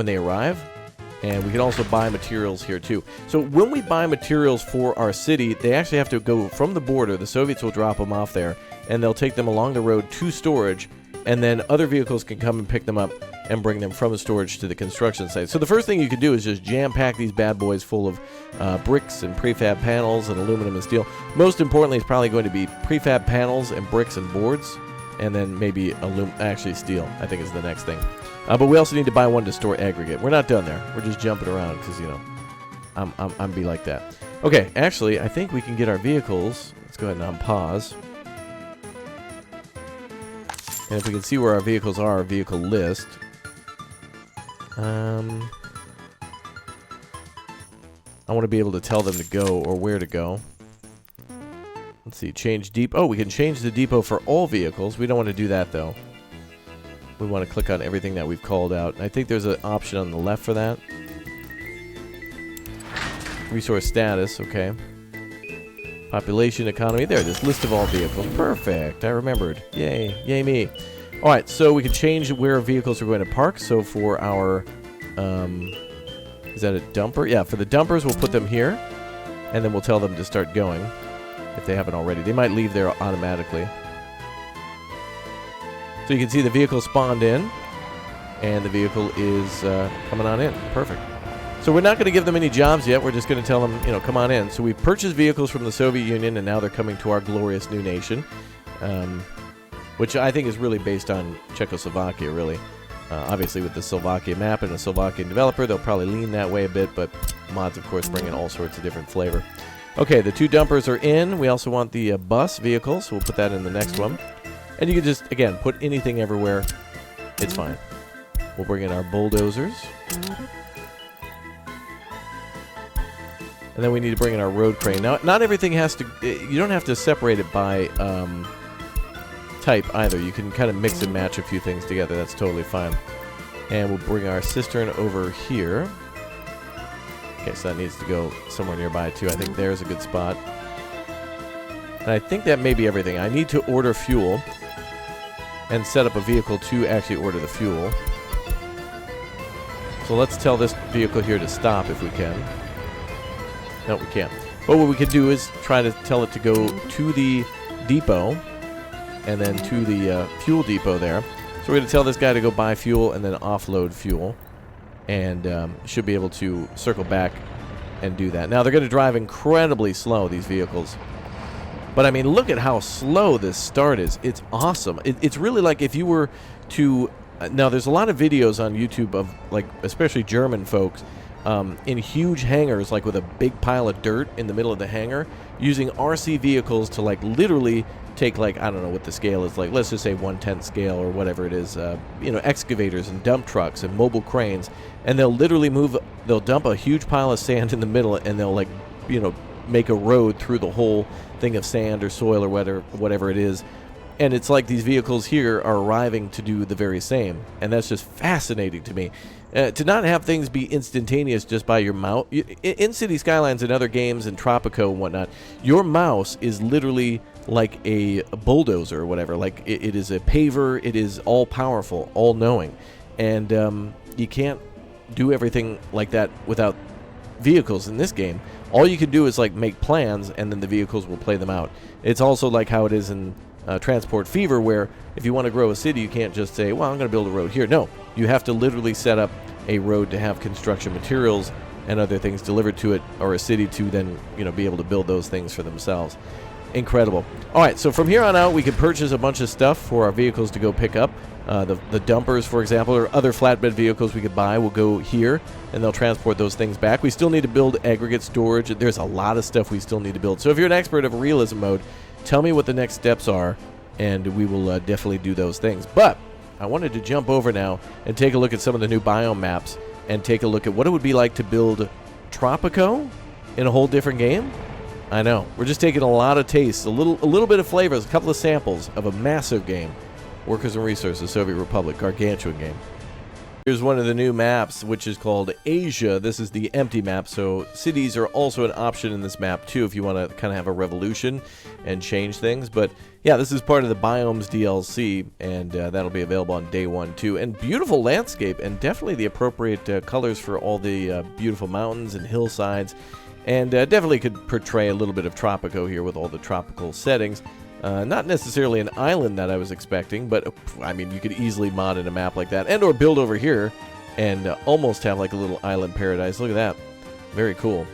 Speaker 1: they arrive. And we can also buy materials here too. So when we buy materials for our city, they actually have to go from the border. The Soviets will drop them off there, and they'll take them along the road to storage, and then other vehicles can come and pick them up and bring them from the storage to the construction site. So the first thing you can do is just jam-pack these bad boys full of bricks and prefab panels and aluminum and steel. Most importantly, it's probably going to be prefab panels and bricks and boards, and then maybe actually steel, I think is the next thing. But we also need to buy one to store aggregate. We're not done there. We're just jumping around because, you know, I'm be like that. Okay, actually, I think we can get our vehicles. Let's go ahead and unpause. And if we can see where our vehicles are, our vehicle list. I want to be able to tell them to go or where to go. Let's see, change depot. Oh, we can change the depot for all vehicles. We don't want to do that, though. We want to click on everything that we've called out. I think there's an option on the left for that. Resource status, okay. Population, economy. There it is. List of all vehicles. Perfect. I remembered. Yay. Yay me. All right, so we can change where vehicles are going to park. So for our, is that a dumper? Yeah, for the dumpers, we'll put them here. And then we'll tell them to start going if they haven't already. They might leave there automatically. So you can see the vehicle spawned in, and the vehicle is coming on in. Perfect. So we're not going to give them any jobs yet. We're just going to tell them, come on in. So we purchased vehicles from the Soviet Union, and now they're coming to our glorious new nation, which I think is really based on Czechoslovakia, really. Obviously, with the Slovakia map and a Slovakian developer, they'll probably lean that way a bit, but mods, of course, bring in all sorts of different flavor. Okay, the 2 dumpers are in. We also want the bus vehicle, so we'll put that in the next one. And you can just, again, put anything everywhere. It's fine. We'll bring in our bulldozers. And then we need to bring in our road crane. Now, not everything has to... You don't have to separate it by type either. You can kind of mix and match a few things together. That's totally fine. And we'll bring our cistern over here. Okay, so that needs to go somewhere nearby, too. I think there's a good spot. And I think that may be everything. I need to order fuel and set up a vehicle to actually order the fuel. So let's tell this vehicle here to stop if we can. No, we can't. But what we could do is try to tell it to go to the depot and then to the fuel depot there. So we're going to tell this guy to go buy fuel and then offload fuel. And should be able to circle back and do that. Now, they're going to drive incredibly slow, these vehicles. But, I mean, look at how slow this start is. It's awesome. It's really like if you were to... now, there's a lot of videos on YouTube of, like, especially German folks, in huge hangars, like with a big pile of dirt in the middle of the hangar, using RC vehicles to, like, literally take, like, I don't know what the scale is, like, let's just say 1/10 scale or whatever it is, excavators and dump trucks and mobile cranes, and they'll literally they'll dump a huge pile of sand in the middle, and they'll, like, make a road through the whole thing of sand or soil or whatever it is. And it's like these vehicles here are arriving to do the very same. And that's just fascinating to me. To not have things be instantaneous just by your mouse. In City Skylines and other games and Tropico and whatnot, your mouse is literally like a bulldozer or whatever. Like it is a paver. It is all-powerful, all-knowing. And you can't do everything like that without vehicles in this game. All you can do is like make plans, and then the vehicles will play them out. It's also like how it is in Transport Fever, where if you want to grow a city, you can't just say, well, I'm going to build a road here. No, you have to literally set up a road to have construction materials and other things delivered to it, or a city to then, be able to build those things for themselves. Incredible. All right, so from here on out, we can purchase a bunch of stuff for our vehicles to go pick up. The dumpers, for example, or other flatbed vehicles we could buy will go here, and they'll transport those things back. We still need to build aggregate storage. There's a lot of stuff we still need to build. So if you're an expert of realism mode, tell me what the next steps are, and we will definitely do those things. But I wanted to jump over now and take a look at some of the new biome maps and take a look at what it would be like to build Tropico in a whole different game. I know. We're just taking a lot of tastes, a little bit of flavors, a couple of samples of a massive game. Workers and Resources, Soviet Republic, gargantuan game. Here's one of the new maps, which is called Asia. This is the empty map, so cities are also an option in this map, too, if you want to kind of have a revolution and change things. But, yeah, this is part of the Biomes DLC, and that'll be available on day 1, too. And beautiful landscape, and definitely the appropriate colors for all the beautiful mountains and hillsides. And definitely could portray a little bit of Tropico here with all the tropical settings. Not necessarily an island that I was expecting, but, I mean, you could easily mod in a map like that, and or build over here and almost have like a little island paradise. Look at that. Very cool.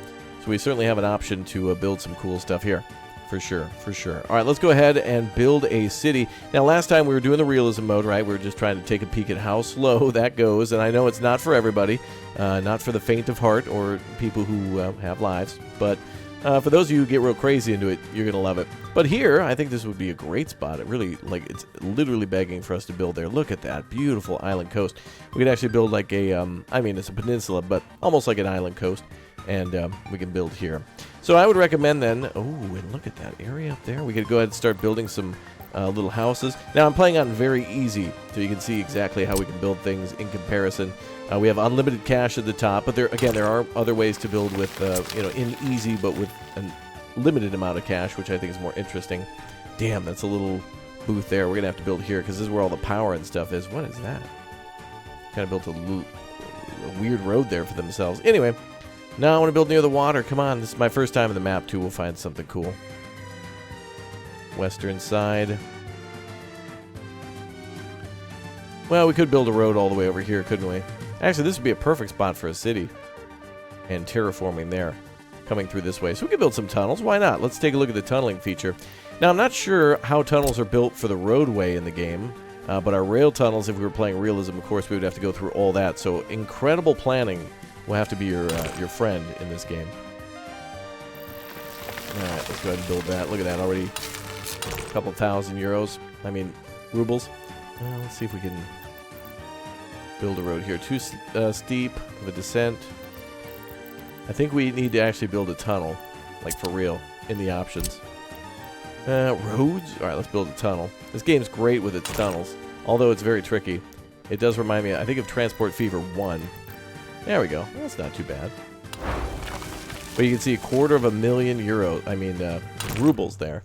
Speaker 1: So we certainly have an option to build some cool stuff here. For sure, for sure. All right, let's go ahead and build a city. Now, last time we were doing the realism mode, right? We were just trying to take a peek at how slow that goes, and I know it's not for everybody, not for the faint of heart or people who have lives, but for those of you who get real crazy into it, you're going to love it. But here, I think this would be a great spot. It really, like, it's literally begging for us to build there. Look at that beautiful island coast. We could actually build like a, I mean, it's a peninsula, but almost like an island coast, and we can build here. So I would recommend then, oh, and look at that area up there. We could go ahead and start building some little houses. Now, I'm playing on very easy, so you can see exactly how we can build things in comparison. We have unlimited cash at the top, but there are other ways to build with, in easy, but with a limited amount of cash, which I think is more interesting. Damn, that's a little booth there. We're going to have to build here, because this is where all the power and stuff is. What is that? Kind of built a weird road there for themselves. Anyway, now I want to build near the water. Come on, this is my first time in the map, too. We'll find something cool. Western side. Well, we could build a road all the way over here, couldn't we? Actually, this would be a perfect spot for a city. and terraforming there, coming through this way. So we can build some tunnels. Why not? Let's take a look at the tunneling feature. Now, I'm not sure how tunnels are built for the roadway in the game, but our rail tunnels, if we were playing realism, of course, we would have to go through all that. So incredible planning will have to be your friend in this game. All right, let's go ahead and build that. Look at that, already a couple thousand euros. I mean, rubles. Let's see if we can build a road here. Too steep of a descent. I think we need to actually build a tunnel, like for real, in the options. Roads? Alright, let's build a tunnel. This game's great with its tunnels, although it's very tricky. It does remind me, I think, of Transport Fever 1. There we go. That's not too bad. But you can see €250,000 rubles there.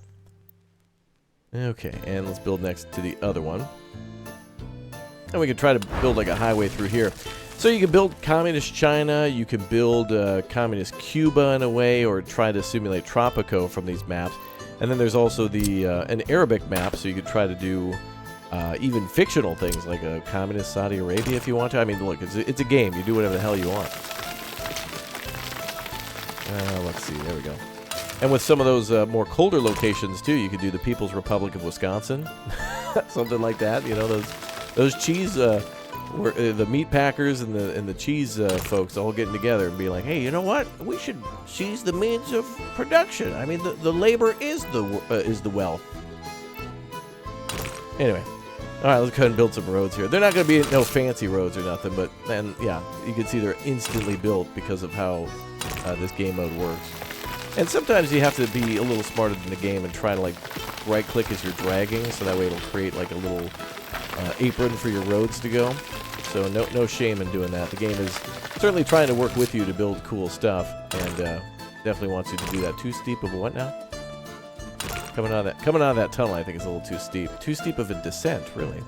Speaker 1: Okay, and let's build next to the other one. And we can try to build like a highway through here. So you can build Communist China, you can build Communist Cuba in a way, or try to simulate Tropico from these maps. And then there's also the an Arabic map, so you could try to do even fictional things like a Communist Saudi Arabia if you want to. I mean, look, it's a game. You do whatever the hell you want. Let's see, there we go. And with some of those more colder locations too, you could do the People's Republic of Wisconsin, something like that. You know, those cheese, the meat packers and the cheese folks all getting together and be like, hey, you know what? We should seize the means of production. I mean, the labor is the wealth. Anyway, all right, let's go ahead and build some roads here. They're not going to be no fancy roads or nothing, but then yeah, you can see they're instantly built because of how this game mode works. And sometimes you have to be a little smarter than the game and try to like right-click as you're dragging, so that way it'll create like a little apron for your roads to go. So no shame in doing that. The game is certainly trying to work with you to build cool stuff, and definitely wants you to do that. Too steep of a what now? Coming out of that tunnel, I think is a little too steep. Too steep of a descent, really.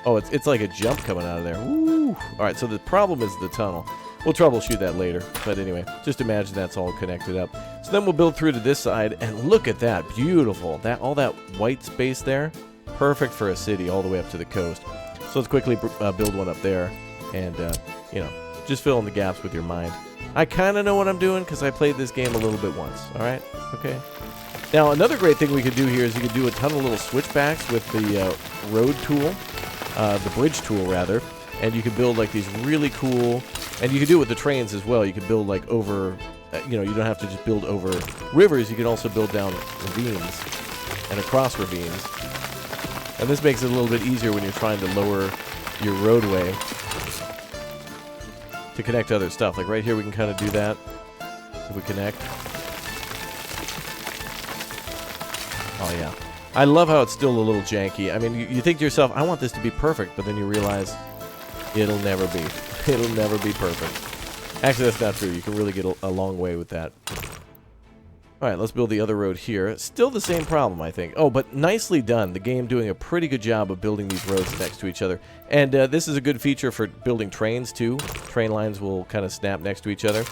Speaker 1: Oh, it's like a jump coming out of there. Woo! All right, so the problem is the tunnel. We'll troubleshoot that later. But anyway, just imagine that's all connected up. So then we'll build through to this side, and look at that. Beautiful. All that white space there, perfect for a city all the way up to the coast. So let's quickly build one up there, and, just fill in the gaps with your mind. I kind of know what I'm doing because I played this game a little bit once, all right? Okay. Now, another great thing we could do here is you could do a ton of little switchbacks with the road tool, the bridge tool, rather, and you could build, like, these really cool, and you could do it with the trains as well. You could build, like, over, you don't have to just build over rivers. You can also build down ravines and across ravines. And this makes it a little bit easier when you're trying to lower your roadway to connect to other stuff. Like right here, we can kind of do that if we connect. Oh, yeah. I love how it's still a little janky. I mean, you think to yourself, I want this to be perfect, but then you realize it'll never be. It'll never be perfect. Actually, that's not true. You can really get a long way with that. All right, let's build the other road here. Still the same problem, I think. Oh, but nicely done. The game doing a pretty good job of building these roads next to each other. And this is a good feature for building trains, too. Train lines will kind of snap next to each other.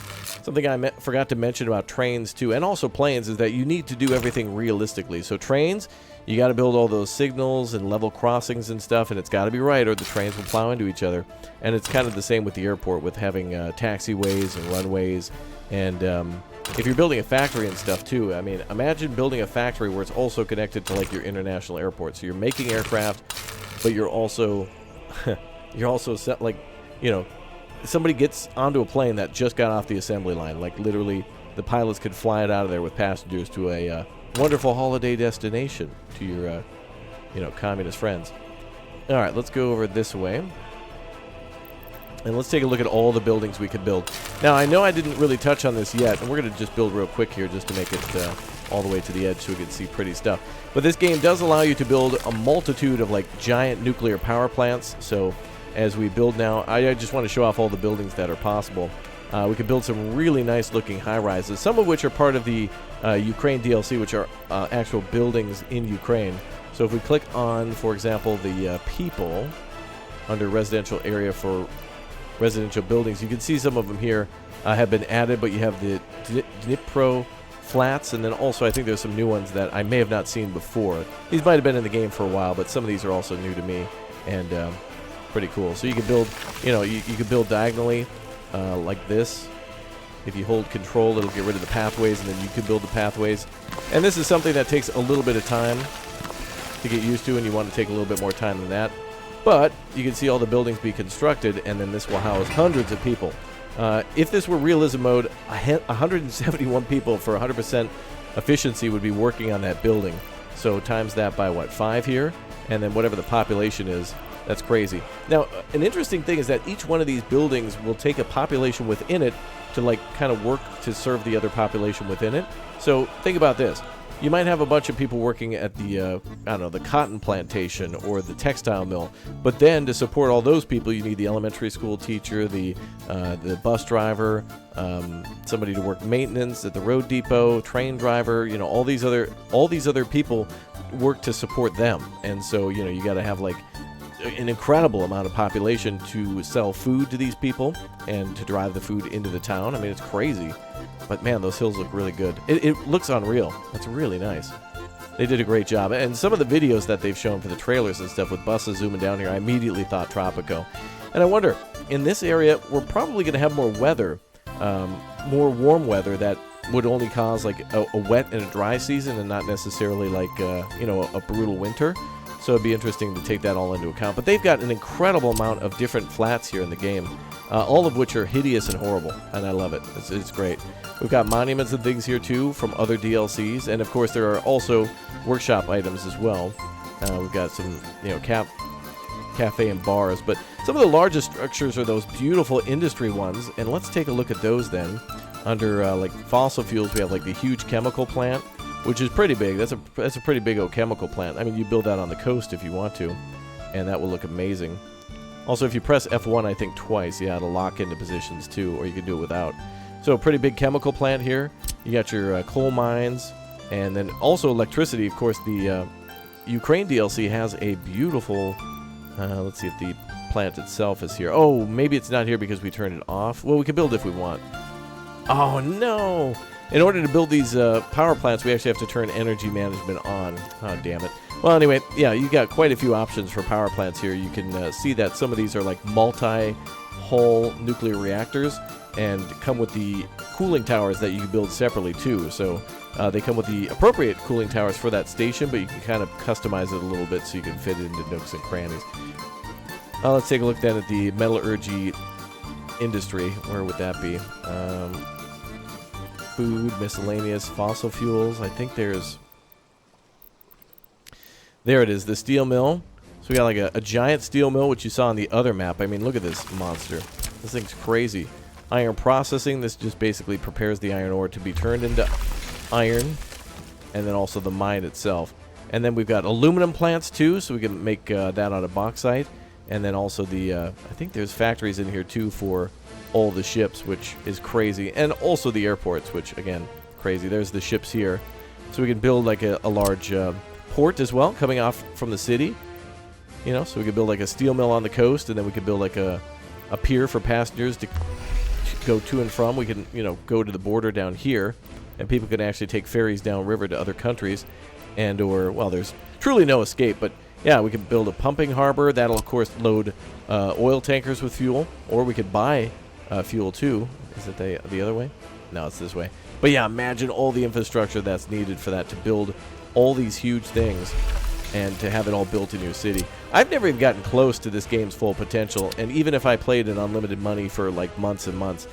Speaker 1: Something I forgot to mention about trains, too, and also planes, is that you need to do everything realistically. So trains, you got to build all those signals and level crossings and stuff, and it's got to be right, or the trains will plow into each other. And it's kind of the same with the airport, with having taxiways and runways. And if you're building a factory and stuff too, I mean, imagine building a factory where it's also connected to like your international airport. So you're making aircraft, but you're also set, like, somebody gets onto a plane that just got off the assembly line. Like literally, the pilots could fly it out of there with passengers to a wonderful holiday destination to your, communist friends. All right, let's go over this way. And let's take a look at all the buildings we could build. Now, I know I didn't really touch on this yet, and we're going to just build real quick here just to make it all the way to the edge so we can see pretty stuff. But this game does allow you to build a multitude of, like, giant nuclear power plants. So as we build now, I just want to show off all the buildings that are possible. We can build some really nice-looking high-rises, some of which are part of the Ukraine DLC, which are actual buildings in Ukraine. So if we click on, for example, the people under residential area for residential buildings, you can see some of them here have been added, but you have the Dnipro flats, and then also I think there's some new ones that I may have not seen before. These might have been in the game for a while, but some of these are also new to me, and pretty cool. So you can build, you can build diagonally like this, If you hold control, it'll get rid of the pathways, and then you can build the pathways. And this is something that takes a little bit of time to get used to, and you want to take a little bit more time than that. But you can see all the buildings be constructed, and then this will house hundreds of people. If this were realism mode, 171 people for 100% efficiency would be working on that building. So times that by, what, 5 here? And then whatever the population is, that's crazy. Now, an interesting thing is that each one of these buildings will take a population within it to, like, kind of work to serve the other population within it. So think about this. You might have a bunch of people working at the, I don't know, the cotton plantation or the textile mill. But then to support all those people, you need the elementary school teacher, the bus driver, somebody to work maintenance at the road depot, train driver. You know, all these other people work to support them. And so, you know, you got to have like an incredible amount of population to sell food to these people and to drive the food into the town. I mean, it's crazy. But man, those hills look really good. It looks unreal. It's really nice. They did a great job. And some of the videos that they've shown for the trailers and stuff with buses zooming down here, I immediately thought Tropico. And I wonder, in this area, we're probably going to have more weather, more warm weather that would only cause like a wet and a dry season and not necessarily like, you know, a brutal winter. So it'd be interesting to take that all into account. But they've got an incredible amount of different flats here in the game, all of which are hideous and horrible, and I love it. It's great. We've got monuments and things here, too, from other DLCs, and, of course, there are also workshop items as well. We've got some, you know, cafe and bars, but some of the largest structures are those beautiful industry ones, and let's take a look at those then. Under, like, fossil fuels, we have, like, the huge chemical plant, which is pretty big. That's a pretty big old chemical plant. I mean, you build that on the coast if you want to, and that will look amazing. Also, if you press F1, I think twice, yeah, it'll lock into positions too, or you can do it without. So a pretty big chemical plant here. You got your coal mines, and then also electricity. Of course, the Ukraine DLC has a beautiful, let's see if the plant itself is here. Oh, maybe it's not here because we turned it off. Well, we can build if we want. Oh, no! In order to build these power plants, we actually have to turn energy management on. Oh, damn it. Well, anyway, yeah, you got quite a few options for power plants here. You can see that some of these are like multi-hull nuclear reactors and come with the cooling towers that you can build separately, too. So they come with the appropriate cooling towers for that station, but you can kind of customize it a little bit so you can fit it into nooks and crannies. Let's take a look then at the metallurgy industry. Where would that be? Food, miscellaneous, fossil fuels. I think there's... There it is, the steel mill. So we got like a giant steel mill, which you saw on the other map. I mean, look at this monster. This thing's crazy. Iron processing. This just basically prepares the iron ore to be turned into iron. And then also the mine itself. And then we've got aluminum plants too, so we can make that out of bauxite. And then also the, I think there's factories in here too for all the ships, which is crazy. And also the airports, which, again, crazy. There's the ships here. So we can build like a large port as well, coming off from the city. You know, so we could build like a steel mill on the coast, and then we could build like a pier for passengers to go to and from. We can, you know, go to the border down here, and people can actually take ferries downriver to other countries. And, or, well, there's truly no escape, but yeah, we could build a pumping harbor. That'll, of course, load oil tankers with fuel, or we could buy fuel too. Is it the other way? No, it's this way. But yeah, imagine all the infrastructure that's needed for that to build all these huge things and to have it all built in your city. I've never even gotten close to this game's full potential, and even if I played in unlimited money for like months and months,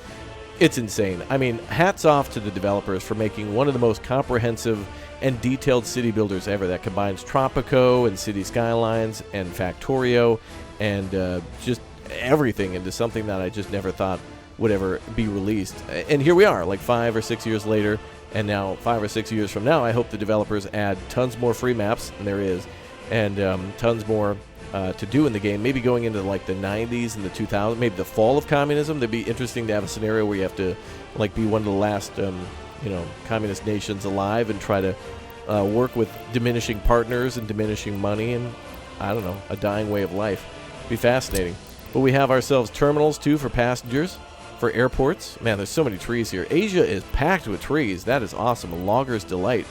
Speaker 1: it's insane. I mean, hats off to the developers for making one of the most comprehensive and detailed city builders ever that combines Tropico and City Skylines and Factorio and just everything into something that I just never thought would ever be released. And here we are, like 5 or 6 years later, and now 5 or 6 years from now, I hope the developers add tons more free maps, and there is, and tons more to do in the game, maybe going into like the 90s and the 2000s, maybe the fall of communism. That'd be interesting to have a scenario where you have to like be one of the last you know, communist nations alive and try to work with diminishing partners and diminishing money and, I don't know, a dying way of life. It'd be fascinating. But we have ourselves terminals too for passengers, for airports. Man, there's so many trees here. Asia is packed with trees. That is awesome. A logger's delight.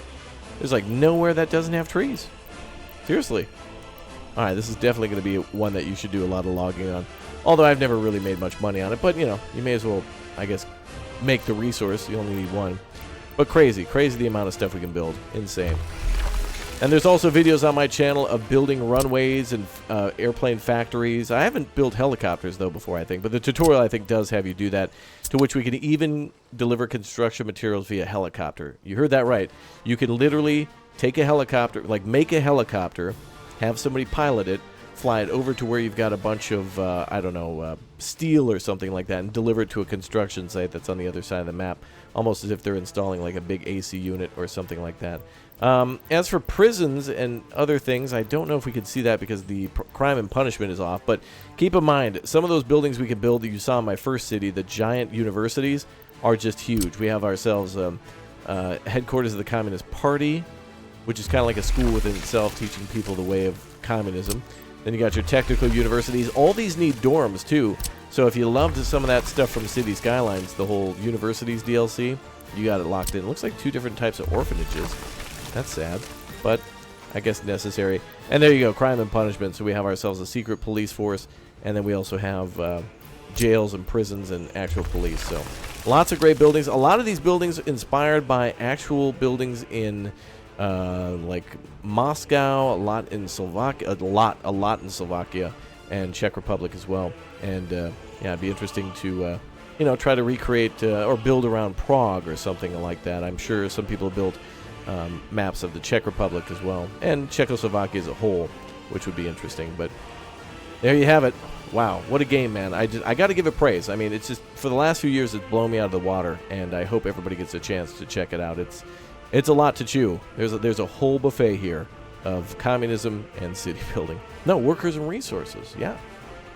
Speaker 1: There's like nowhere that doesn't have trees. Seriously. Alright, this is definitely going to be one that you should do a lot of logging on. Although I've never really made much money on it. But, you know, you may as well, I guess, make the resource. You only need one. But crazy the amount of stuff we can build. Insane. And there's also videos on my channel of building runways and airplane factories. I haven't built helicopters, though, before, I think. But the tutorial, I think, does have you do that, to which we can even deliver construction materials via helicopter. You heard that right. You can literally take a helicopter, like make a helicopter, have somebody pilot it, fly it over to where you've got a bunch of, I don't know, steel or something like that, and deliver it to a construction site that's on the other side of the map, almost as if they're installing like a big AC unit or something like that. As for prisons and other things, I don't know if we could see that because the crime and punishment is off, but keep in mind, some of those buildings we can build that you saw in my first city, the giant universities, are just huge. We have ourselves headquarters of the Communist Party, which is kind of like a school within itself, teaching people the way of communism. Then you got your technical universities. All these need dorms, too. So if you loved some of that stuff from City Skylines, the whole universities DLC, you got it locked in. It looks like 2 different types of orphanages. That's sad, but I guess necessary. And there you go, crime and punishment. So we have ourselves a secret police force, and then we also have jails and prisons and actual police. So lots of great buildings. A lot of these buildings inspired by actual buildings in like Moscow, a lot in Slovakia, a lot in Slovakia and Czech Republic as well. And yeah, it'd be interesting to you know, try to recreate or build around Prague or something like that. I'm sure some people built maps of the Czech Republic as well, and Czechoslovakia as a whole, which would be interesting. But there you have it. Wow, what a game, man. I got to give it praise. I mean, it's just, for the last few years, it's blown me out of the water, and I hope everybody gets a chance to check it out. It's a lot to chew. There's a whole buffet here of communism and city building. No, workers and resources, yeah.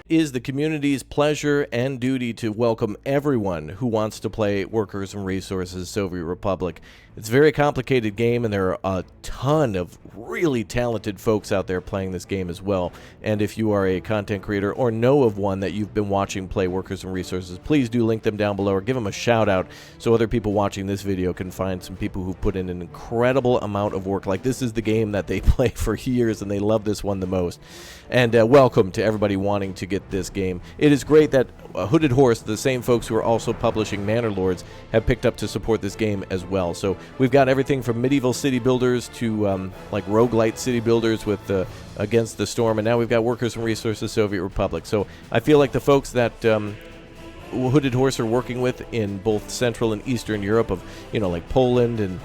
Speaker 1: Is the community's pleasure and duty to welcome everyone who wants to play Workers and Resources Soviet Republic. It's a very complicated game, and there are a ton of really talented folks out there playing this game as well. And if you are a content creator or know of one that you've been watching play Workers and Resources, please do link them down below or give them a shout out so other people watching this video can find some people who've put in an incredible amount of work. Like, this is the game that they play for years, and they love this one the most. And welcome to everybody wanting to get this game. It is great that Hooded Horse, the same folks who are also publishing Manor Lords, have picked up to support this game as well. So we've got everything from medieval city builders to like roguelite city builders with Against the Storm, and now we've got Workers and Resources Soviet Republic. So I feel like the folks that Hooded Horse are working with in both Central and Eastern Europe, of, you know, like Poland and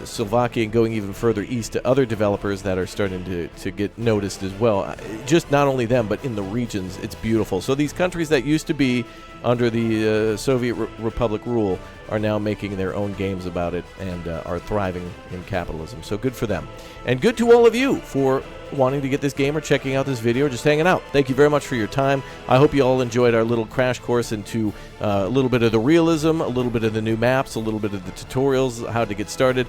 Speaker 1: Slovakia, and going even further east to other developers that are starting to get noticed as well. Just not only them, but in the regions, it's beautiful. So these countries that used to be under the Soviet Republic rule are now making their own games about it and are thriving in capitalism. So good for them. And good to all of you for wanting to get this game or checking out this video or just hanging out. Thank you very much for your time. I hope you all enjoyed our little crash course into a little bit of the realism, a little bit of the new maps, a little bit of the tutorials, how to get started.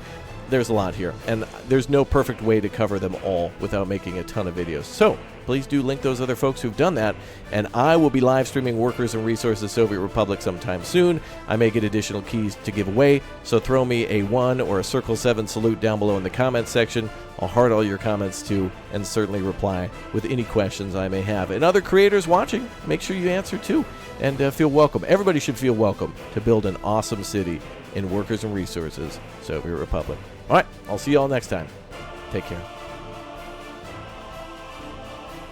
Speaker 1: There's a lot here, and there's no perfect way to cover them all without making a ton of videos. So please do link those other folks who've done that, and I will be live streaming Workers and Resources Soviet Republic sometime soon. I may get additional keys to give away, so throw me a 1 or a circle 7 salute down below in the comments section. I'll heart all your comments too, and certainly reply with any questions I may have. And other creators watching, make sure you answer too, and feel welcome. Everybody should feel welcome to build an awesome city in Workers and Resources Soviet Republic. All right, I'll see you all next time. Take care.